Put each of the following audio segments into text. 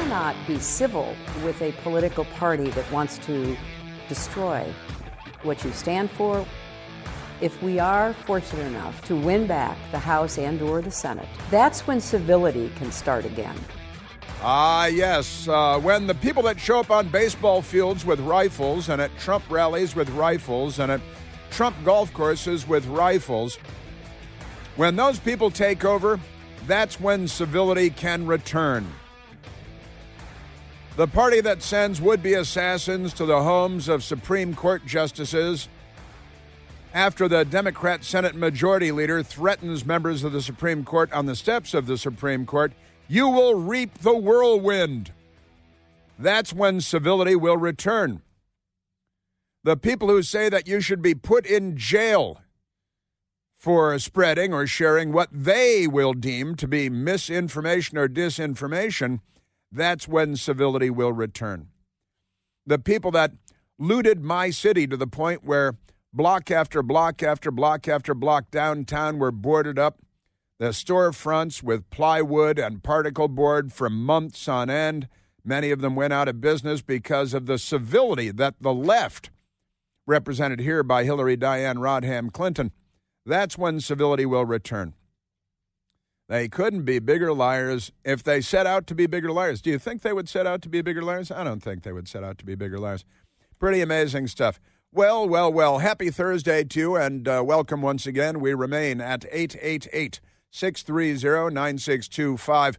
cannot be civil with a political party that wants to destroy what you stand for. If we are fortunate enough to win back the House and/or the Senate, that's when civility can start again. Yes. When the people that show up on baseball fields with rifles and at Trump rallies with rifles and at Trump golf courses with rifles, when those people take over, that's when civility can return. The party that sends would-be assassins to the homes of Supreme Court justices after the Democrat Senate Majority Leader threatens members of the Supreme Court on the steps of the Supreme Court, you will reap the whirlwind. That's when civility will return. The people who say that you should be put in jail for spreading or sharing what they will deem to be misinformation or disinformation, that's when civility will return. The people that looted my city to the point where block after block after block after block downtown were boarded up, the storefronts with plywood and particle board for months on end. Many of them went out of business because of the civility that the left, represented here by Hillary Diane Rodham Clinton, that's when civility will return. They couldn't be bigger liars if they set out to be bigger liars. Do you think they would set out to be bigger liars? I don't think they would set out to be bigger liars. Pretty amazing stuff. Well. Happy Thursday to you, and welcome once again. We remain at 888-630-9625.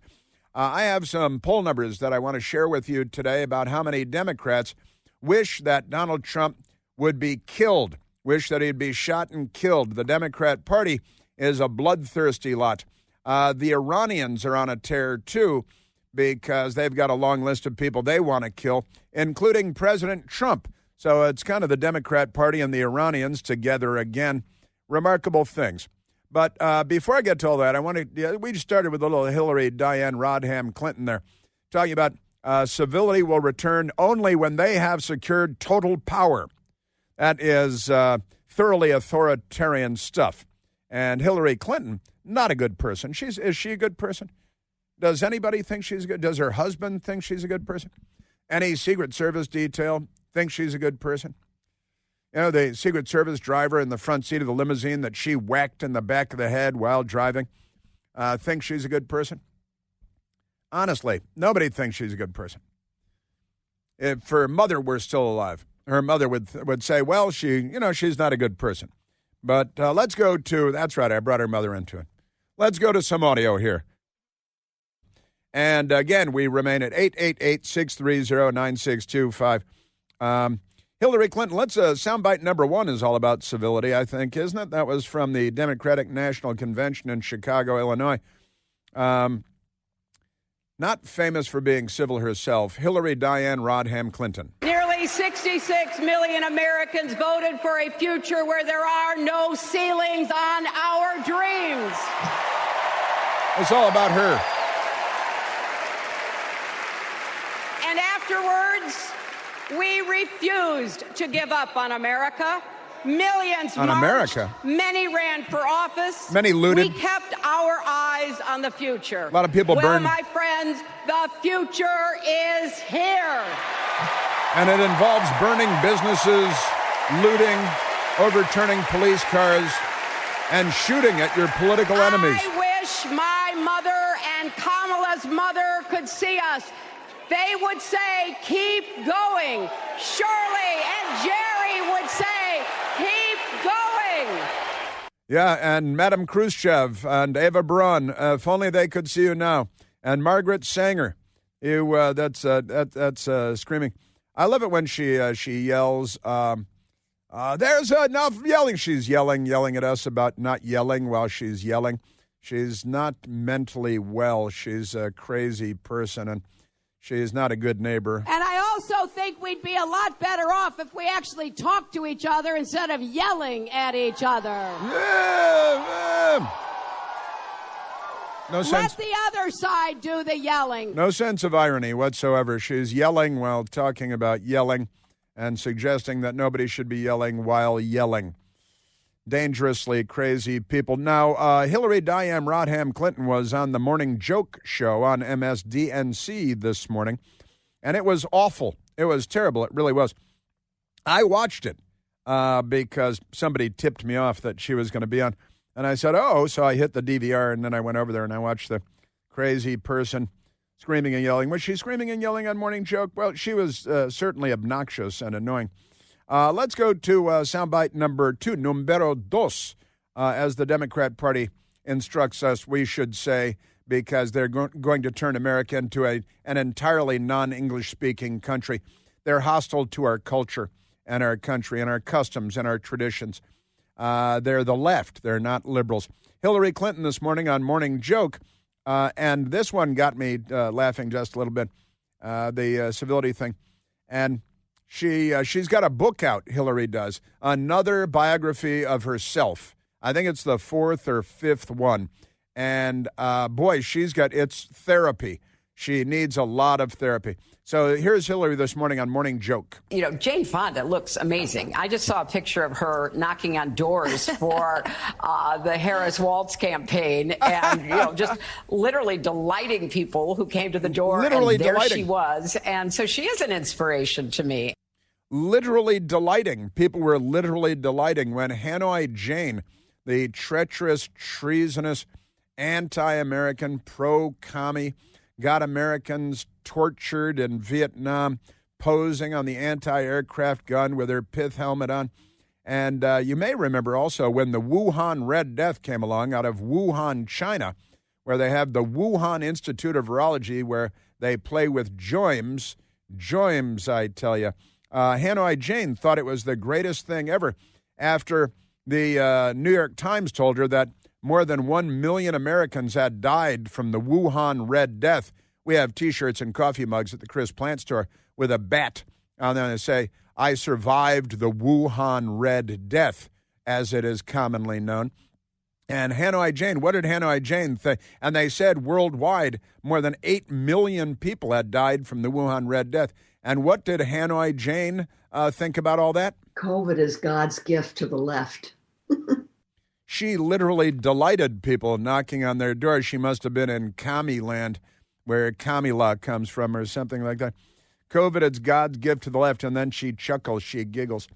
I have some poll numbers that I want to share with you today about how many Democrats wish that Donald Trump would be killed, wish that he'd be shot and killed. The Democrat Party is a bloodthirsty lot. The Iranians are on a tear, too, because they've got a long list of people they want to kill, including President Trump. So it's kind of the Democrat Party and the Iranians together again. Remarkable things. But before I get to all that, we just started with a little Hillary Diane Rodham Clinton there, talking about civility will return only when they have secured total power. That is thoroughly authoritarian stuff. And Hillary Clinton, not a good person. Is she a good person? Does anybody think she's good? Does her husband think she's a good person? Any Secret Service detail think she's a good person? You know, the Secret Service driver in the front seat of the limousine that she whacked in the back of the head while driving, think she's a good person? Honestly, nobody thinks she's a good person. If her mother were still alive, her mother would say, well, she's not a good person. But let's go to, that's right, I brought her mother into it. Let's go to some audio here. And again, we remain at 888-630-9625. Hillary Clinton, soundbite number one is all about civility, I think, isn't it? That was from the Democratic National Convention in Chicago, Illinois. Not famous for being civil herself, Hillary Diane Rodham Clinton. Nearly 66 million Americans voted for a future where there are no ceilings on our dreams. It's all about her. And afterwards, we refused to give up on America. Millions on marched, America. Many ran for office. Many looted. We kept our eyes on the future. A lot of people burned. Well, my friends, the future is here. And it involves burning businesses, looting, overturning police cars, and shooting at your political enemies. I wish my mother and Kamala's mother could see us. They would say, keep going. Shirley and Jerry would say, keep going. Yeah, and Madame Khrushchev and Eva Braun, if only they could see you now. And Margaret Sanger, that's screaming. I love it when she yells, there's enough yelling. She's yelling at us about not yelling while she's yelling. She's not mentally well. She's a crazy person, and she's not a good neighbor. And I also think we'd be a lot better off if we actually talked to each other instead of yelling at each other. Yeah. No sense. Let the other side do the yelling. No sense of irony whatsoever. She's yelling while talking about yelling and suggesting that nobody should be yelling while yelling. dangerously crazy people. Now, Hillary Diane Rodham Clinton was on the Morning Joke show on MSDNC this morning, and it was awful. It was terrible. It really was. I watched it because somebody tipped me off that she was going to be on, and I said, oh, so I hit the DVR, and then I went over there and I watched the crazy person screaming and yelling. Was she screaming and yelling on Morning Joke? Well, she was certainly obnoxious and annoying. Let's go to soundbite number 2, numero dos, as the Democrat Party instructs us we should say, because they're going to turn America into an entirely non-English-speaking country. They're hostile to our culture and our country and our customs and our traditions. They're the left. They're not liberals. Hillary Clinton this morning on Morning Joke, and this one got me laughing just a little bit, the civility thing. And she's got a book out, Hillary does, another biography of herself. I think it's the 4th or 5th one. And, boy, it's therapy. She needs a lot of therapy. So here's Hillary this morning on Morning Joke. You know, Jane Fonda looks amazing. I just saw a picture of her knocking on doors for the Harris Waltz campaign and, just literally delighting people who came to the door. Literally and there delighting. she was. And so she is an inspiration to me. Literally delighting. People were literally delighting when Hanoi Jane, the treacherous, treasonous, anti-American, pro-commie, got Americans tortured in Vietnam, posing on the anti-aircraft gun with her pith helmet on. And you may remember also when the Wuhan Red Death came along out of Wuhan, China, where they have the Wuhan Institute of Virology, where they play with joims, I tell you. Hanoi Jane thought it was the greatest thing ever after the New York Times told her that more than 1 million Americans had died from the Wuhan Red Death. We have T-shirts and coffee mugs at the Chris Plant store with a bat on them that say, I survived the Wuhan Red Death, as it is commonly known. And Hanoi Jane, what did Hanoi Jane think? And they said worldwide, more than 8 million people had died from the Wuhan Red Death. And what did Hanoi Jane think about all that? COVID is God's gift to the left. She literally delighted people knocking on their doors. She must have been in commie land, where Kamila comes from or something like that. COVID is God's gift to the left, and then she chuckles, she giggles.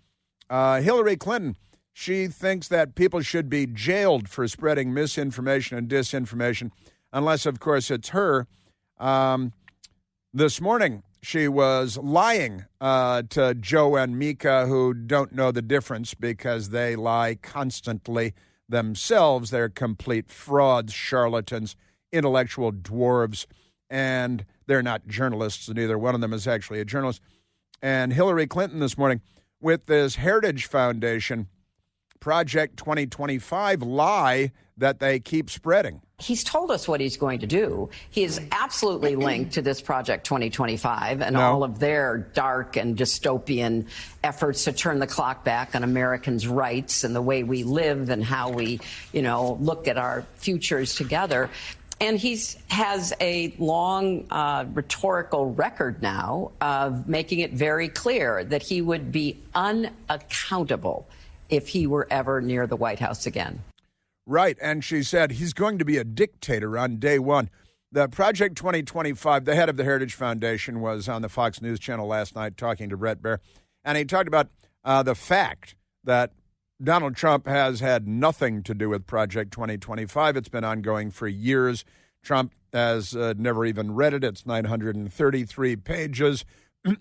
Hillary Clinton, she thinks that people should be jailed for spreading misinformation and disinformation, unless, of course, it's her. This morning, she was lying to Joe and Mika, who don't know the difference because they lie constantly themselves. They're complete frauds, charlatans, intellectual dwarves, and they're not journalists. Neither one of them is actually a journalist. And Hillary Clinton this morning with this Heritage Foundation Project 2025 lie that they keep spreading. He's told us what he's going to do. He is absolutely linked to this Project 2025 and all of their dark and dystopian efforts to turn the clock back on Americans' rights and the way we live and how we, look at our futures together. And he has a long rhetorical record now of making it very clear that he would be unaccountable if he were ever near the White House again. Right, and she said he's going to be a dictator on day one. The Project 2025, the head of the Heritage Foundation, was on the Fox News channel last night talking to Brett Baer, and he talked about the fact that Donald Trump has had nothing to do with Project 2025. It's been ongoing for years. Trump has never even read it. It's 933 pages.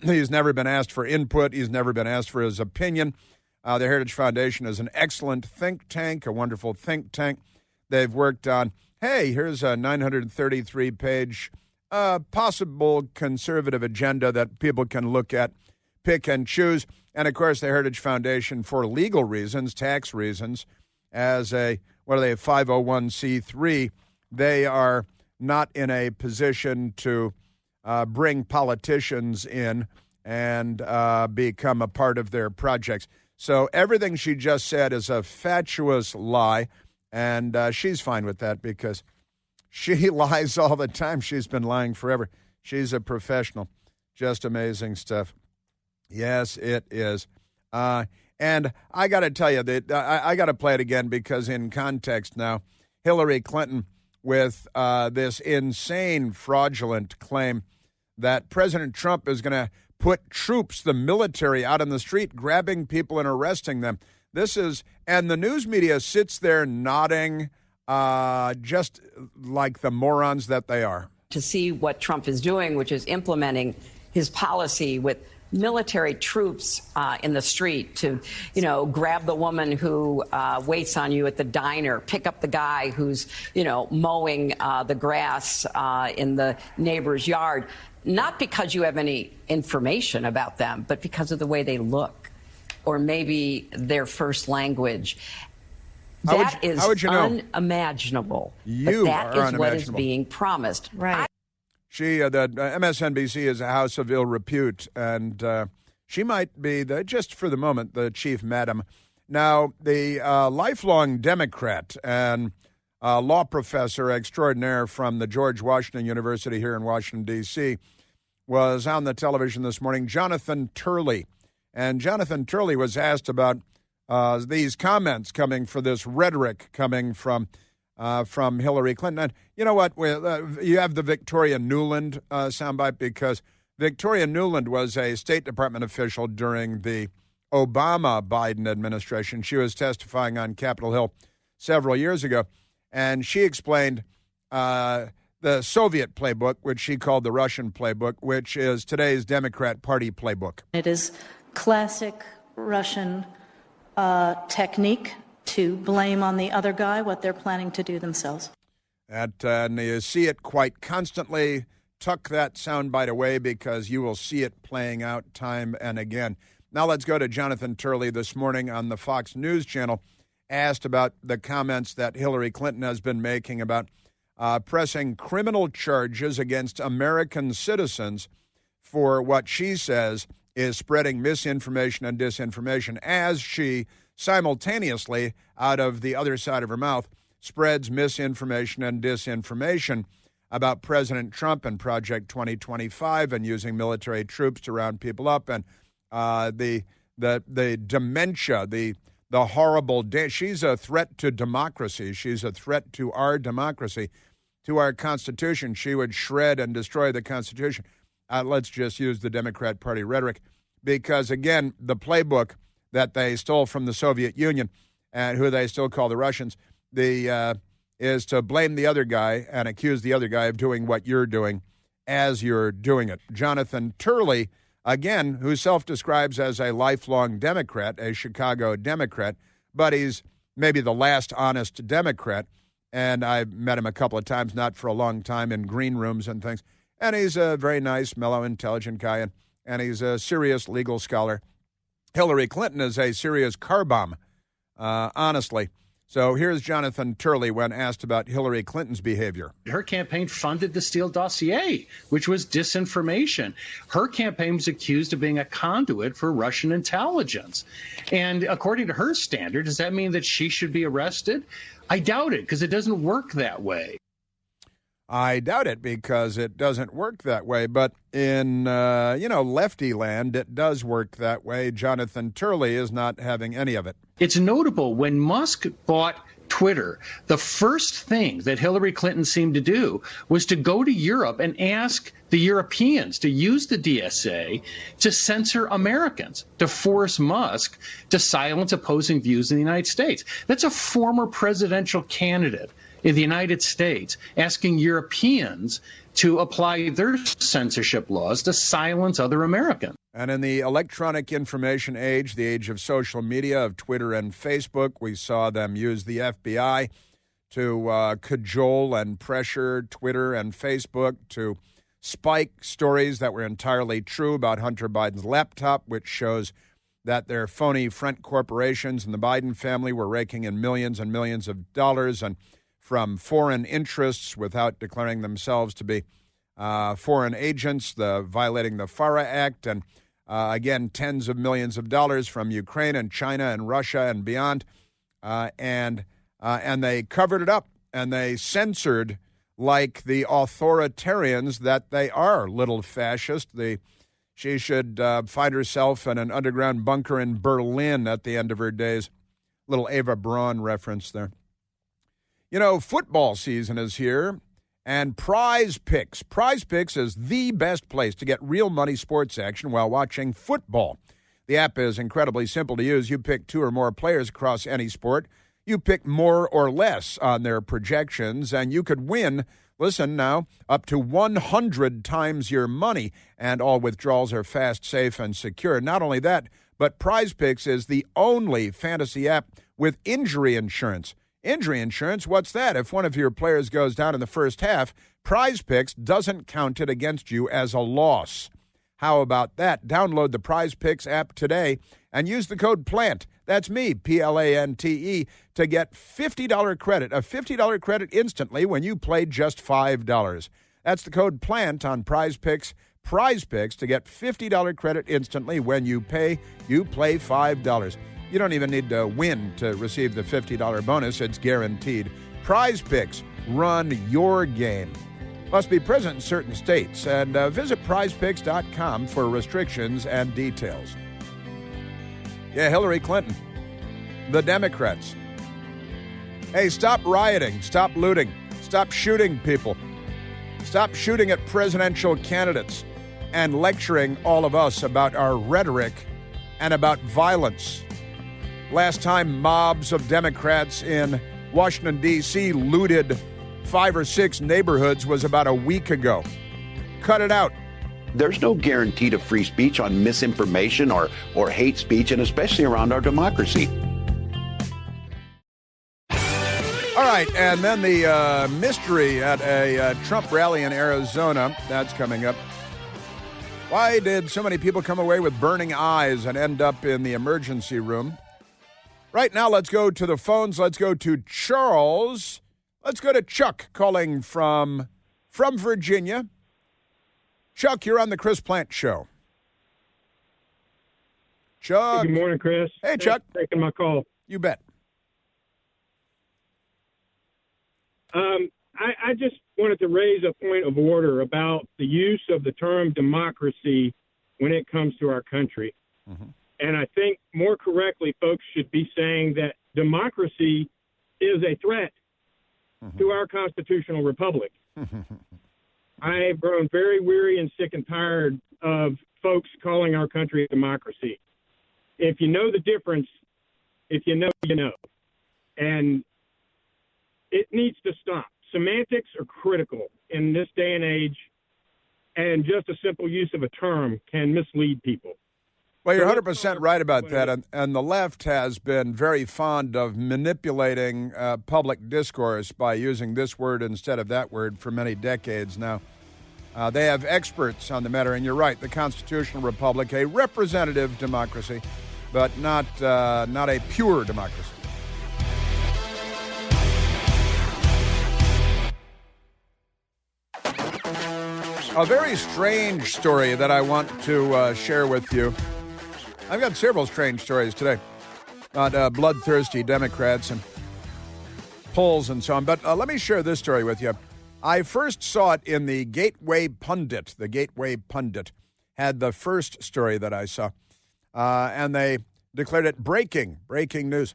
He's never been asked for input. He's never been asked for his opinion. The Heritage Foundation is an excellent think tank, a wonderful think tank. They've worked on, here's a 933-page possible conservative agenda that people can look at, pick and choose. And, of course, the Heritage Foundation, for legal reasons, tax reasons, as a 501c3, they are not in a position to bring politicians in and become a part of their projects. So everything she just said is a fatuous lie, and she's fine with that because she lies all the time. She's been lying forever. She's a professional. Just amazing stuff. Yes, it is. And I got to tell you that I got to play it again because in context now, Hillary Clinton with this insane fraudulent claim that President Trump is going to put troops, the military, out on the street, grabbing people and arresting them. And the news media sits there nodding, just like the morons that they are. To see what Trump is doing, which is implementing his policy with military troops in the street to, grab the woman who waits on you at the diner, pick up the guy who's, mowing the grass in the neighbor's yard, not because you have any information about them, but because of the way they look or maybe their first language. That is unimaginable. You but that are is what is being promised. Right. The MSNBC is a house of ill repute, and she might be, just for the moment, the chief madam. Now, the lifelong Democrat and law professor extraordinaire from the George Washington University here in Washington, D.C., was on the television this morning, Jonathan Turley. And Jonathan Turley was asked about these comments coming for this rhetoric coming from Hillary Clinton. And you know what? You have the Victoria Nuland soundbite because Victoria Nuland was a State Department official during the Obama-Biden administration. She was testifying on Capitol Hill several years ago, and she explained the Soviet playbook, which she called the Russian playbook, which is today's Democrat Party playbook. It is classic Russian technique to blame on the other guy what they're planning to do themselves. And you see it quite constantly. Tuck that soundbite away because you will see it playing out time and again. Now let's go to Jonathan Turley this morning on the Fox News Channel, asked about the comments that Hillary Clinton has been making about pressing criminal charges against American citizens for what she says is spreading misinformation and disinformation as she simultaneously, out of the other side of her mouth, spreads misinformation and disinformation about President Trump and Project 2025 and using military troops to round people up and the dementia, the horrible day. She's a threat to democracy. She's a threat to our democracy, to our Constitution. She would shred and destroy the Constitution. Let's just use the Democrat Party rhetoric because, again, the playbook that they stole from the Soviet Union and who they still call the Russians, is to blame the other guy and accuse the other guy of doing what you're doing as you're doing it. Jonathan Turley, again, who self-describes as a lifelong Democrat, a Chicago Democrat, but he's maybe the last honest Democrat, and I've met him a couple of times, not for a long time, in green rooms and things, and he's a very nice, mellow, intelligent guy, and he's a serious legal scholar. Hillary Clinton is a serious car bomb, honestly. So here's Jonathan Turley when asked about Hillary Clinton's behavior. Her campaign funded the Steele dossier, which was disinformation. Her campaign was accused of being a conduit for Russian intelligence. And according to her standard, does that mean that she should be arrested? I doubt it, because it doesn't work that way. I doubt it because it doesn't work that way. But in, lefty land, it does work that way. Jonathan Turley is not having any of it. It's notable when Musk bought Twitter, the first thing that Hillary Clinton seemed to do was to go to Europe and ask the Europeans to use the DSA to censor Americans, to force Musk to silence opposing views in the United States. That's a former presidential candidate in the United States asking Europeans to apply their censorship laws to silence other Americans. And in the electronic information age, the age of social media, of Twitter and Facebook, we saw them use the FBI to cajole and pressure Twitter and Facebook to spike stories that were entirely true about Hunter Biden's laptop, which shows that their phony front corporations and the Biden family were raking in millions and millions of dollars and from foreign interests without declaring themselves to be foreign agents, violating the FARA Act, and again, tens of millions of dollars from Ukraine and China and Russia and beyond. And they covered it up and they censored like the authoritarians that they are, little fascist. She should find herself in an underground bunker in Berlin at the end of her days. Little Ava Braun reference there. You know, football season is here, and Prize Picks. Prize Picks is the best place to get real money sports action while watching football. The app is incredibly simple to use. You pick 2 or more players across any sport. You pick more or less on their projections, and you could win, listen now, up to 100 times your money. And all withdrawals are fast, safe, and secure. Not only that, but Prize Picks is the only fantasy app with injury insurance. Injury insurance, what's that? If one of your players goes down in the first half, Prize Picks doesn't count it against you as a loss. How about that? Download the Prize Picks app today and use the code PLANT. That's me, Plante, to get $50 credit, a $50 credit instantly when you play just $5. That's the code PLANT on Prize Picks. Prize Picks to get $50 credit instantly when you play $5. You don't even need to win to receive the $50 bonus. It's guaranteed. Prize Picks, run your game. Must be present in certain states. And visit prizepicks.com for restrictions and details. Yeah, Hillary Clinton. The Democrats. Hey, stop rioting. Stop looting. Stop shooting people. Stop shooting at presidential candidates and lecturing all of us about our rhetoric and about violence. Last time mobs of Democrats in Washington, D.C. looted 5 or 6 neighborhoods was about a week ago. Cut it out. There's no guarantee to free speech on misinformation or hate speech, and especially around our democracy. All right, and then the mystery at a Trump rally in Arizona. That's coming up. Why did so many people come away with burning eyes and end up in the emergency room? Right now, let's go to the phones. Let's go to Charles. Let's go to Chuck calling from Virginia. Chuck, you're on the Chris Plant Show. Chuck. Hey, good morning, Chris. Hey, Chuck. Thanks for taking my call. You bet. I just wanted to raise a point of order about the use of the term democracy when it comes to our country. Mm-hmm. And I think more correctly, folks should be saying that democracy is a threat to our constitutional republic. I've grown very weary and sick and tired of folks calling our country a democracy. If you know the difference, if you know, you know. And it needs to stop. Semantics are critical in this day and age, and just a simple use of a term can mislead people. Well, you're 100% right about that, and the left has been very fond of manipulating public discourse by using this word instead of that word for many decades now. They have experts on the matter, and you're right, the constitutional republic, a representative democracy, but not a pure democracy. A very strange story that I want to share with you. I've got several strange stories today about bloodthirsty Democrats and polls and so on. But let me share this story with you. I first saw it in the Gateway Pundit. The Gateway Pundit had the first story that I saw. And they declared it breaking news, :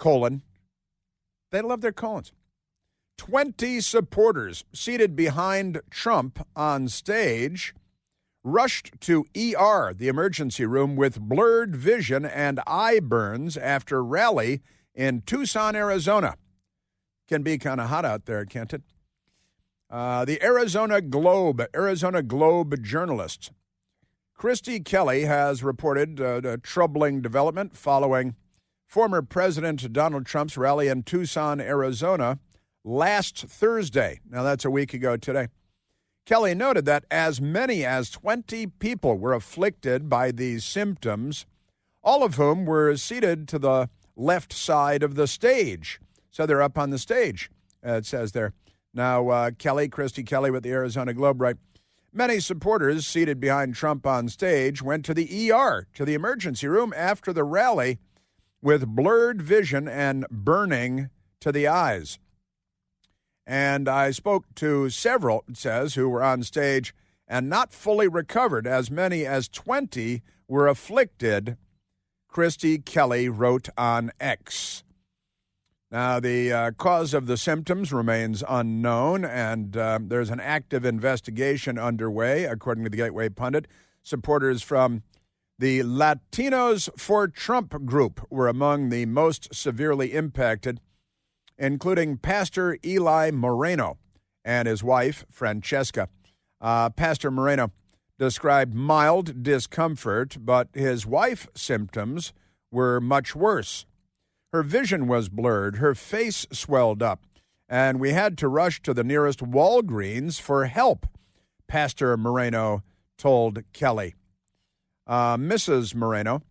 they love their colons. 20 supporters seated behind Trump on stage rushed to ER, the emergency room, with blurred vision and eye burns after rally in Tucson, Arizona. Can be kind of hot out there, can't it? The Arizona Globe journalist Christy Kelly has reported a troubling development following former President Donald Trump's rally in Tucson, Arizona last Thursday. Now, that's a week ago today. Kelly noted that as many as 20 people were afflicted by these symptoms, all of whom were seated to the left side of the stage. So they're up on the stage, it says there. Now, Christy Kelly with the Arizona Globe, right? Many supporters seated behind Trump on stage went to the ER, to the emergency room, after the rally with blurred vision and burning to the eyes. And I spoke to several, it says, who were on stage and not fully recovered. As many as 20 were afflicted, Christy Kelly wrote on X. Now, the cause of the symptoms remains unknown, and there's an active investigation underway, according to the Gateway Pundit. Supporters from the Latinos for Trump group were among the most severely impacted, including Pastor Eli Moreno and his wife, Francesca. Pastor Moreno described mild discomfort, but his wife's symptoms were much worse. Her vision was blurred, her face swelled up, and we had to rush to the nearest Walgreens for help, Pastor Moreno told Kelly. Mrs. Moreno,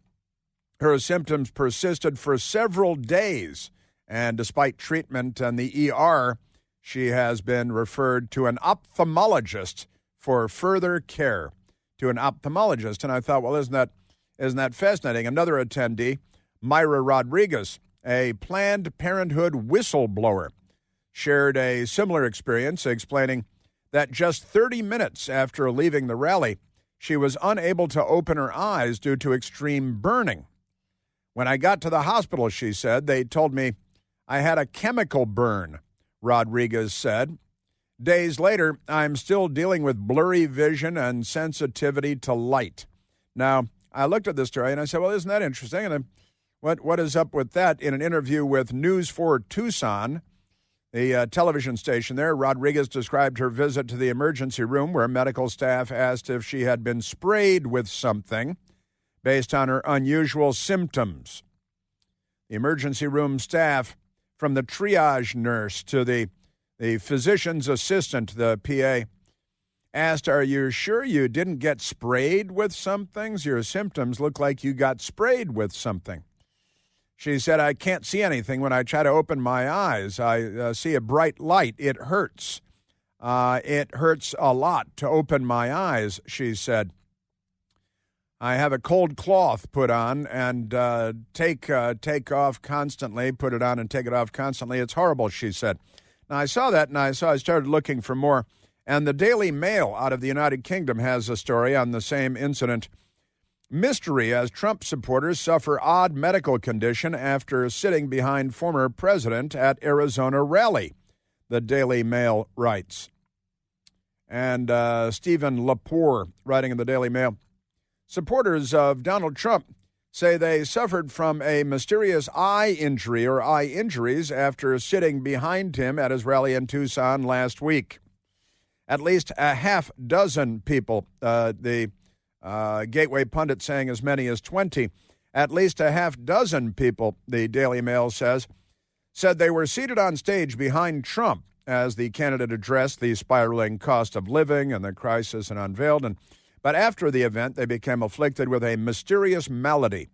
her symptoms persisted for several days, and despite treatment in the ER, she has been referred to an ophthalmologist for further care. To an ophthalmologist, and I thought, well, isn't that fascinating? Another attendee, Myra Rodriguez, a Planned Parenthood whistleblower, shared a similar experience, explaining that just 30 minutes after leaving the rally, she was unable to open her eyes due to extreme burning. When I got to the hospital, she said, they told me I had a chemical burn, Rodriguez said. Days later, I'm still dealing with blurry vision and sensitivity to light. Now, I looked at this story and I said, well, isn't that interesting? And what is up with that? In an interview with News 4 Tucson, the television station there, Rodriguez described her visit to the emergency room where medical staff asked if she had been sprayed with something based on her unusual symptoms. The emergency room staff, from the triage nurse to the physician's assistant, the PA, asked, are you sure you didn't get sprayed with some things? Your symptoms look like you got sprayed with something. She said, I can't see anything when I try to open my eyes. I see a bright light. It hurts. It hurts a lot to open my eyes, she said. I have a cold cloth put on and take off constantly, put it on and take it off constantly. It's horrible, she said. Now, I saw that, and I started looking for more. And the Daily Mail out of the United Kingdom has a story on the same incident. Mystery as Trump supporters suffer odd medical condition after sitting behind former president at Arizona rally, the Daily Mail writes. And Stephen Lepore, writing in the Daily Mail, supporters of Donald Trump say they suffered from a mysterious eye injury or eye injuries after sitting behind him at his rally in Tucson last week. At least a half dozen people, the Gateway Pundit saying as many as 20, at least a half dozen people, the Daily Mail said they were seated on stage behind Trump as the candidate addressed the spiraling cost of living and the crisis and unveiled. But after the event, they became afflicted with a mysterious malady.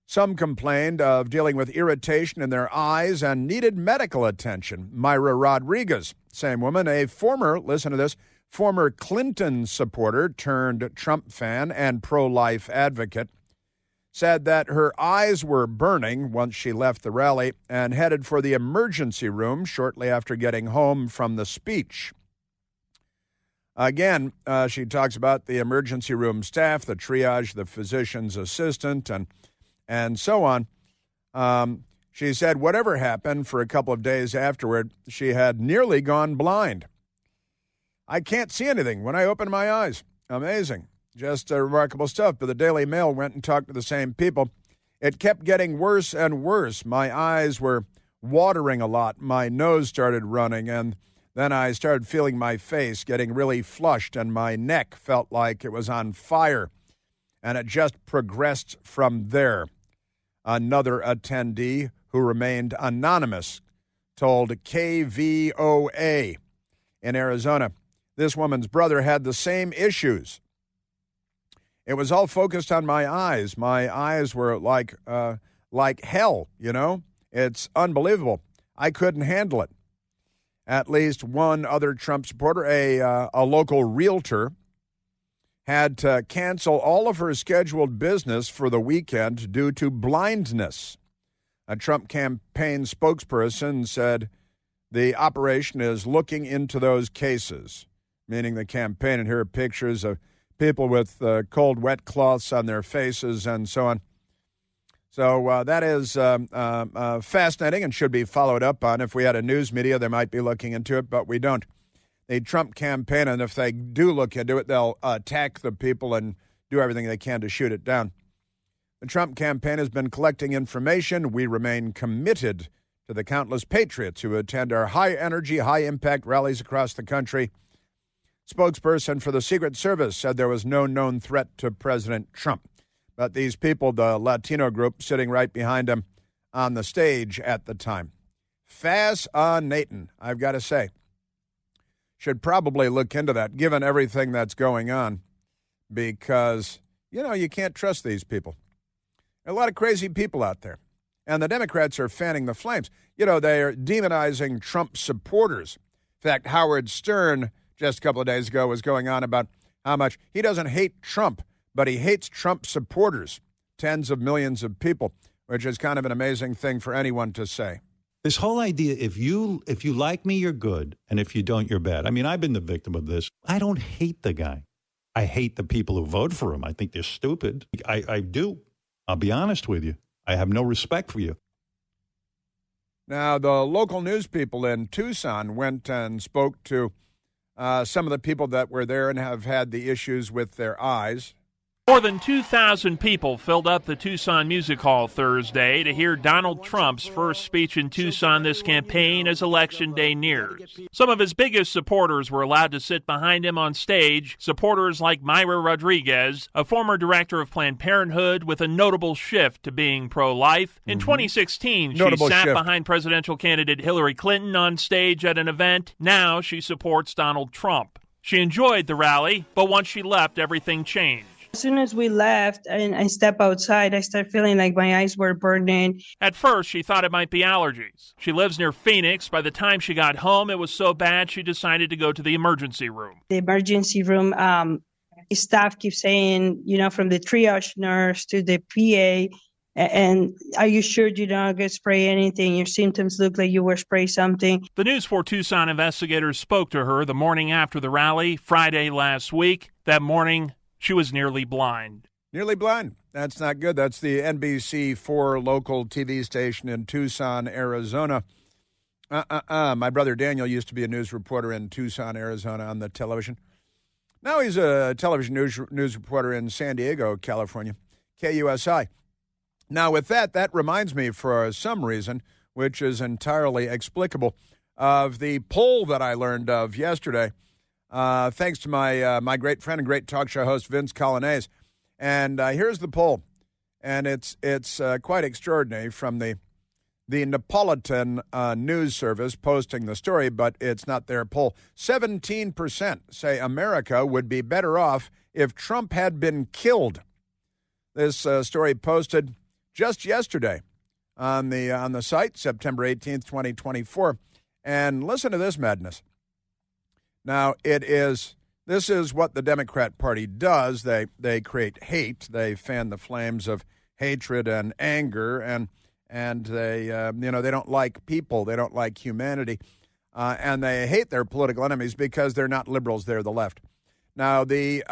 Some complained of dealing with irritation in their eyes and needed medical attention. Myra Rodriguez, same woman, a former, listen to this, former Clinton supporter turned Trump fan and pro-life advocate, said that her eyes were burning once she left the rally and headed for the emergency room shortly after getting home from the speech. Again, she talks about the emergency room staff, the triage, the physician's assistant, and so on. She said whatever happened, for a couple of days afterward, she had nearly gone blind. I can't see anything when I open my eyes. Amazing. Just remarkable stuff. But the Daily Mail went and talked to the same people. It kept getting worse and worse. My eyes were watering a lot. My nose started running, and then I started feeling my face getting really flushed, and my neck felt like it was on fire. And it just progressed from there. Another attendee who remained anonymous told KVOA in Arizona, this woman's brother had the same issues. It was all focused on my eyes. My eyes were like hell, you know? It's unbelievable. I couldn't handle it. At least one other Trump supporter, a local realtor, had to cancel all of her scheduled business for the weekend due to blindness. A Trump campaign spokesperson said the operation is looking into those cases. meaning the campaign, and here are pictures of people with cold, wet cloths on their faces and so on. So that is fascinating and should be followed up on. If we had a news media, they might be looking into it, but we don't. The Trump campaign, and if they do look into it, they'll attack the people and do everything they can to shoot it down. The Trump campaign has been collecting information. We remain committed to the countless patriots who attend our high-energy, high-impact rallies across the country. Spokesperson for the Secret Service said there was no known threat to President Trump. But these people, the Latino group sitting right behind him on the stage at the time. Fascinating, I've got to say. Should probably look into that, given everything that's going on, because, you can't trust these people. A lot of crazy people out there. And the Democrats are fanning the flames. They are demonizing Trump supporters. In fact, Howard Stern, just a couple of days ago, was going on about how much he doesn't hate Trump, but he hates Trump supporters, tens of millions of people, which is kind of an amazing thing for anyone to say. This whole idea, if you like me, you're good, and if you don't, you're bad. I mean, I've been the victim of this. I don't hate the guy. I hate the people who vote for him. I think they're stupid. I do. I'll be honest with you. I have no respect for you. Now, the local news people in Tucson went and spoke to some of the people that were there and have had the issues with their eyes. More than 2,000 people filled up the Tucson Music Hall Thursday to hear Donald Trump's first speech in Tucson this campaign as Election Day nears. Some of his biggest supporters were allowed to sit behind him on stage, supporters like Myra Rodriguez, a former director of Planned Parenthood with a notable shift to being pro-life. In 2016, she sat behind presidential candidate Hillary Clinton on stage at an event. Now she supports Donald Trump. She enjoyed the rally, but once she left, everything changed. As soon as we left and I stepped outside, I started feeling like my eyes were burning. At first, she thought it might be allergies. She lives near Phoenix. By the time she got home, it was so bad she decided to go to the emergency room. The emergency room staff keeps saying, from the triage nurse to the PA, and are you sure you're not going to spray anything? Your symptoms look like you were spraying something. The News 4 Tucson investigators spoke to her the morning after the rally, Friday last week. That morning, she was nearly blind. Nearly blind. That's not good. That's the NBC4 local TV station in Tucson, Arizona. My brother Daniel used to be a news reporter in Tucson, Arizona on the television. Now he's a television news reporter in San Diego, California, KUSI. Now with that reminds me for some reason, which is entirely explicable, of the poll that I learned of yesterday. Thanks to my great friend and great talk show host, Vince Colonnese. And here's the poll. And it's quite extraordinary from the Neapolitan news service posting the story, but it's not their poll. 17% say America would be better off if Trump had been killed. This story posted just yesterday on the site, September 18th, 2024. And listen to this madness. Now, this is what the Democrat Party does. They create hate. They fan the flames of hatred and anger, and they they don't like people. They don't like humanity, and they hate their political enemies because they're not liberals. They're the left. Now, the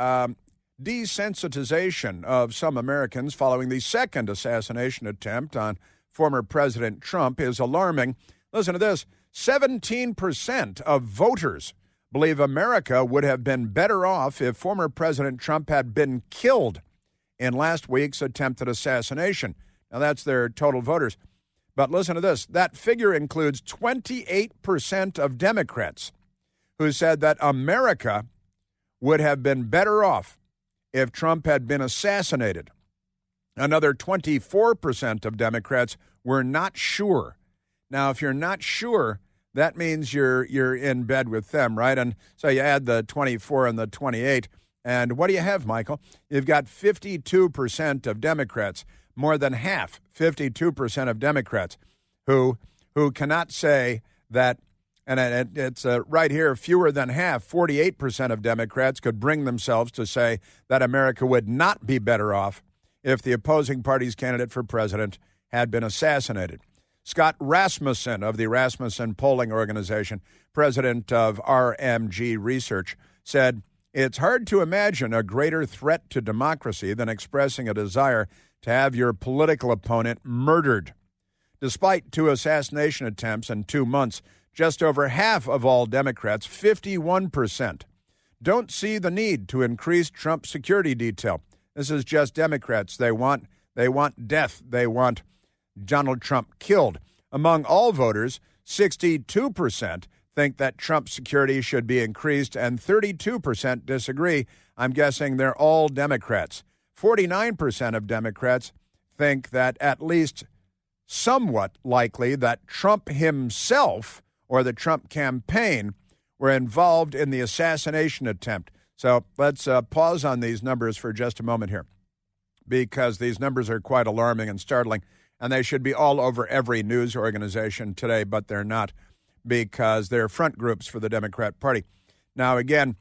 desensitization of some Americans following the second assassination attempt on former President Trump is alarming. Listen to this. 17% of voters believe America would have been better off if former President Trump had been killed in last week's attempted assassination. Now, that's their total voters. But listen to this. That figure includes 28% of Democrats who said that America would have been better off if Trump had been assassinated. Another 24% of Democrats were not sure. Now, if you're not sure, that means you're in bed with them, right? And so you add the 24 and the 28, and what do you have, Michael? You've got 52% of Democrats, more than half, 52% of Democrats, who cannot say that, and it's right here, fewer than half, 48% of Democrats could bring themselves to say that America would not be better off if the opposing party's candidate for president had been assassinated. Scott Rasmussen of the Rasmussen Polling Organization, president of RMG Research, said, "It's hard to imagine a greater threat to democracy than expressing a desire to have your political opponent murdered." Despite 2 assassination attempts in 2 months, just over half of all Democrats, 51%, don't see the need to increase Trump's security detail. This is just Democrats. They want death. They want Donald Trump killed. Among all voters, 62% think that Trump's security should be increased, and 32% disagree. I'm guessing they're all Democrats. 49% of Democrats think that at least somewhat likely that Trump himself or the Trump campaign were involved in the assassination attempt. So let's pause on these numbers for just a moment here, because these numbers are quite alarming and startling, and they should be all over every news organization today, but they're not, because they're front groups for the Democrat Party. Now, again,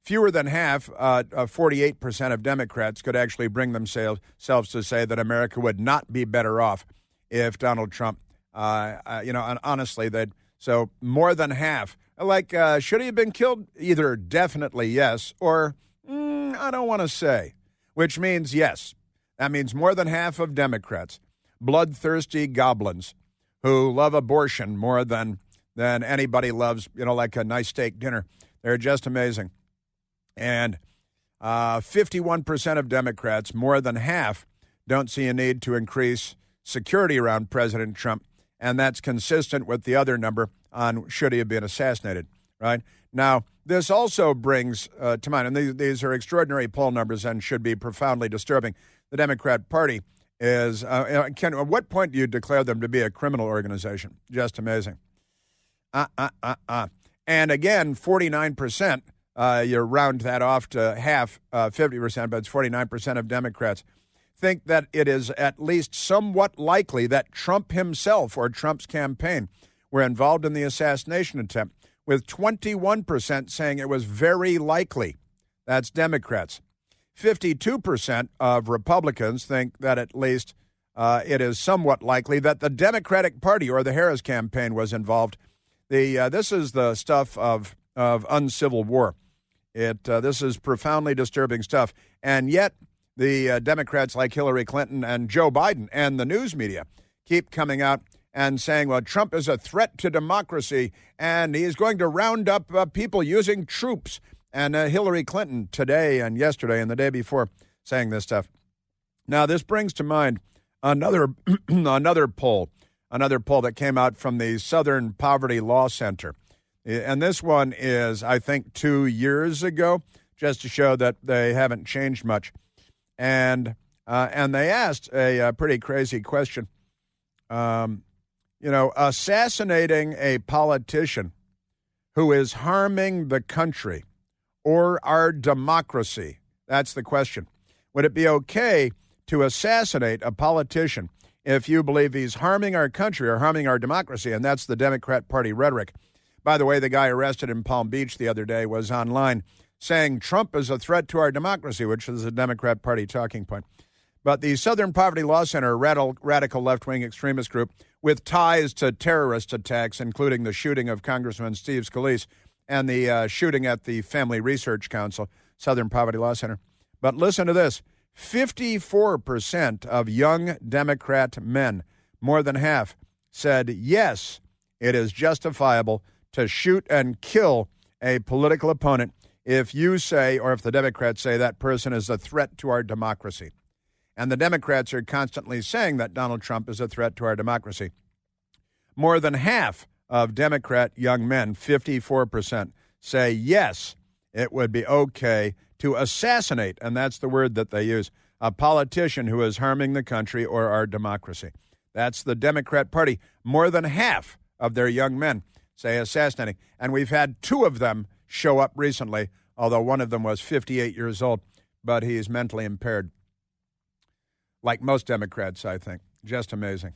fewer than half, 48% of Democrats could actually bring themselves to say that America would not be better off if Donald Trump, and honestly, so more than half, should he have been killed? Either definitely yes, or I don't want to say, which means yes. That means more than half of Democrats, bloodthirsty goblins who love abortion more than anybody loves, like a nice steak dinner. They're just amazing. And 51% of Democrats, more than half, don't see a need to increase security around President Trump, and that's consistent with the other number on should he have been assassinated, right? Now, this also brings to mind, and these are extraordinary poll numbers and should be profoundly disturbing. The Democrat Party is, Ken, at what point do you declare them to be a criminal organization? Just amazing. And again, 49%, you round that off to half, 50%, but it's 49% of Democrats think that it is at least somewhat likely that Trump himself or Trump's campaign were involved in the assassination attempt, with 21% saying it was very likely. That's Democrats. 52% of Republicans think that at least it is somewhat likely that the Democratic Party or the Harris campaign was involved. This is the stuff of uncivil war. This is profoundly disturbing stuff. And yet the Democrats like Hillary Clinton and Joe Biden and the news media keep coming out and saying, well, Trump is a threat to democracy and he's going to round up people using troops. And Hillary Clinton today and yesterday and the day before saying this stuff. Now, this brings to mind another poll that came out from the Southern Poverty Law Center. And this one is, I think, 2 years ago, just to show that they haven't changed much. And they asked a pretty crazy question. Assassinating a politician who is harming the country or our democracy, that's the question. Would it be okay to assassinate a politician if you believe he's harming our country or harming our democracy? And that's the Democrat Party rhetoric. By the way, the guy arrested in Palm Beach the other day was online saying Trump is a threat to our democracy, which is a Democrat Party talking point. But the Southern Poverty Law Center, a radical left-wing extremist group with ties to terrorist attacks, including the shooting of Congressman Steve Scalise and the shooting at the Family Research Council, Southern Poverty Law Center. But listen to this. 54% of young Democrat men, more than half, said yes, it is justifiable to shoot and kill a political opponent if you say, or if the Democrats say, that person is a threat to our democracy. And the Democrats are constantly saying that Donald Trump is a threat to our democracy. More than half of Democrat young men, 54%, say yes, it would be okay to assassinate, and that's the word that they use, a politician who is harming the country or our democracy. That's the Democrat Party. More than half of their young men say assassinating. And we've had 2 of them show up recently, although one of them was 58 years old, but he's mentally impaired. Like most Democrats, I think. Just amazing.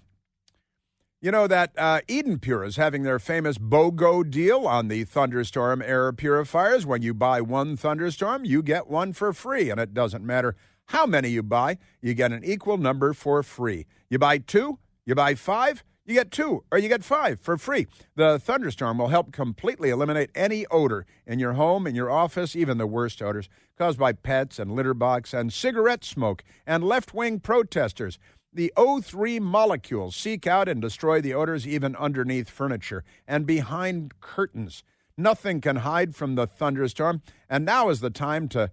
You know that Eden Pure is having their famous BOGO deal on the Thunderstorm air purifiers. When you buy one Thunderstorm, you get one for free. And it doesn't matter how many you buy, you get an equal number for free. You buy 2, you buy 5, You get 2 or you get 5 for free. The Thunderstorm will help completely eliminate any odor in your home, in your office, even the worst odors caused by pets and litter box and cigarette smoke and left-wing protesters. The O3 molecules seek out and destroy the odors even underneath furniture and behind curtains. Nothing can hide from the Thunderstorm, and now is the time to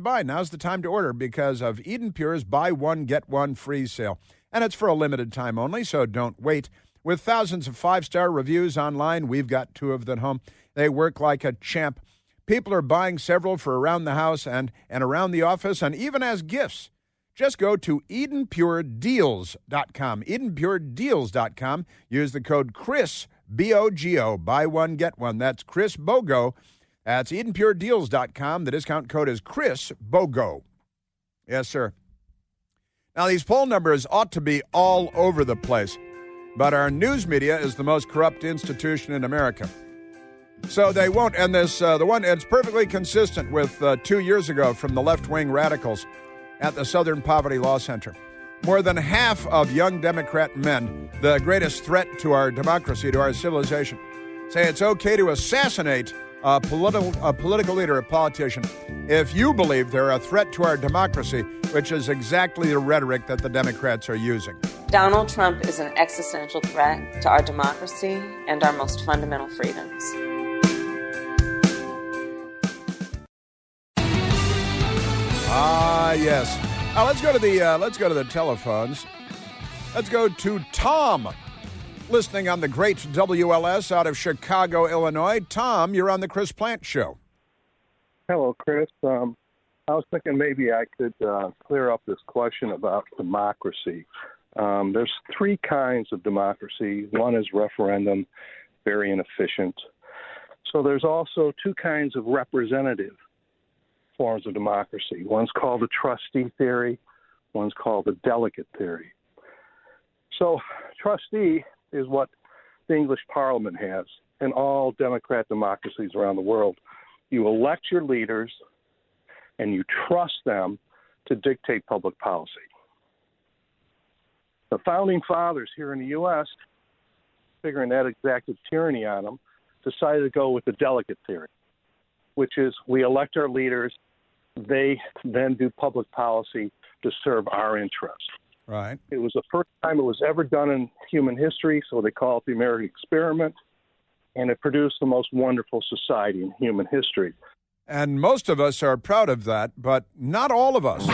buy. Now's the time to order because of Eden Pure's buy one get one free sale. And it's for a limited time only, so don't wait. With thousands of 5-star reviews online, we've got 2 of them at home. They work like a champ. People are buying several for around the house and around the office and even as gifts. Just go to EdenPureDeals.com. EdenPureDeals.com. Use the code Chris, B-O-G-O, buy one, get one. That's Chris Bogo. That's EdenPureDeals.com. The discount code is Chris Bogo. Yes, sir. Now, these poll numbers ought to be all over the place, but our news media is the most corrupt institution in America. So they won't, and it's perfectly consistent with 2 years ago from the left-wing radicals at the Southern Poverty Law Center. More than half of young Democrat men, the greatest threat to our democracy, to our civilization, say it's okay to assassinate a political leader, a politician, if you believe they're a threat to our democracy, which is exactly the rhetoric that the Democrats are using. Donald Trump is an existential threat to our democracy and our most fundamental freedoms. Yes. Let's go to the telephones. Let's go to Tom, listening on the great WLS out of Chicago, Illinois. Tom, you're on the Chris Plant Show. Hello, Chris. I was thinking maybe I could clear up this question about democracy. There's 3 kinds of democracy. One is referendum, very inefficient. So there's also 2 kinds of representative forms of democracy. One's called the trustee theory, one's called the delegate theory. So trustee is what the English Parliament has in all Democrat democracies around the world. You elect your leaders and you trust them to dictate public policy. The founding fathers here in the U.S., figuring that exacted tyranny on them, decided to go with the delegate theory, which is we elect our leaders, they then do public policy to serve our interests. Right. It was the first time it was ever done in human history, so they call it the American experiment, and it produced the most wonderful society in human history. And most of us are proud of that, but not all of us.